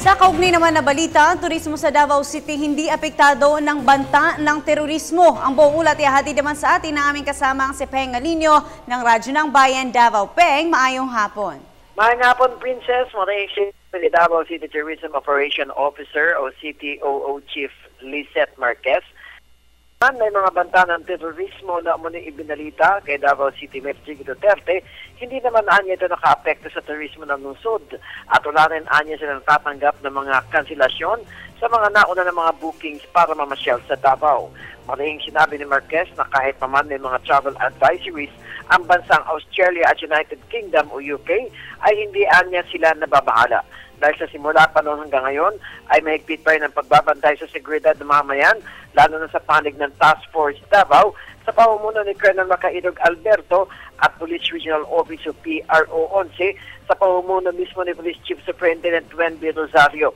Sa kaugnay naman na balita, ang turismo sa Davao City hindi apektado ng banta ng terorismo. Ang buong ulat ihahatid naman sa atin ng aming kasama ang si Peng Alinio ng Radyo ng Bayan, Davao. Peng, maayong hapon. Maayong hapon, Princess. Maraming siya ni Davao City Tourism Operation Officer o CTOO Chief Lizette Marquez. May mga banta ng terorismo na muna ibinalita kay Davao City Mayor Jiggy Duterte, hindi naman anya ito naka-apekto sa terorismo ng lungsod at wala rin anya silang tatanggap ng mga kanselasyon sa mga nauna ng mga bookings para mamasyal sa Davao. Marihing sinabi ni Marquez na kahit paman may mga travel advisories ang bansang Australia at United Kingdom o UK ay hindi anya sila nababahala. Dahil sa simula pa noon hanggang ngayon ay mahigpit pa rin ang pagbabantay sa seguridad ng mamayan, lalo na sa panig ng Task Force Davao sa pamumuno ni Colonel Macaidog Alberto at Police Regional Office o PRO 11 sa pamumuno mismo ni Police Chief Superintendent Wendy Rosario.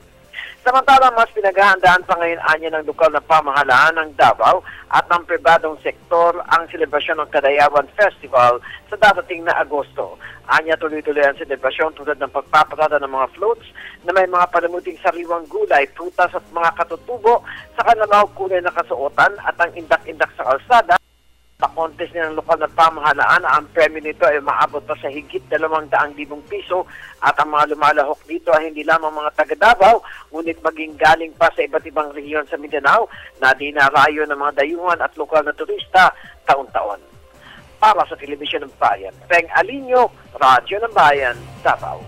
Samantala, mas pinaghahandaan pa ngayon anya ng lokal na pamahalaan ng Davao at ng pribadong sektor ang selebrasyon ng Kadayawan Festival sa dadating na Agosto. Anya tuloy-tuloy ang selebrasyon tulad ng pagpaparada ng mga floats na may mga palamuting sariwang gulay, prutas at mga katutubo sa kanilang kulay na kasuotan at ang indak-indak sa kalsada. Pa-contest ng lokal na pamahalaan, ang premyo nito ay maabot pa sa higit 200,000 piso at ang mga lumalahok dito ay hindi lamang mga taga-Davao, ngunit maging galing pa sa iba't ibang rehiyon sa Mindanao na dinarayo ng mga dayuhan at lokal na turista taon-taon. Para sa Telebisyon ng Bayan, Peng Alinio, Radyo ng Bayan, Davao.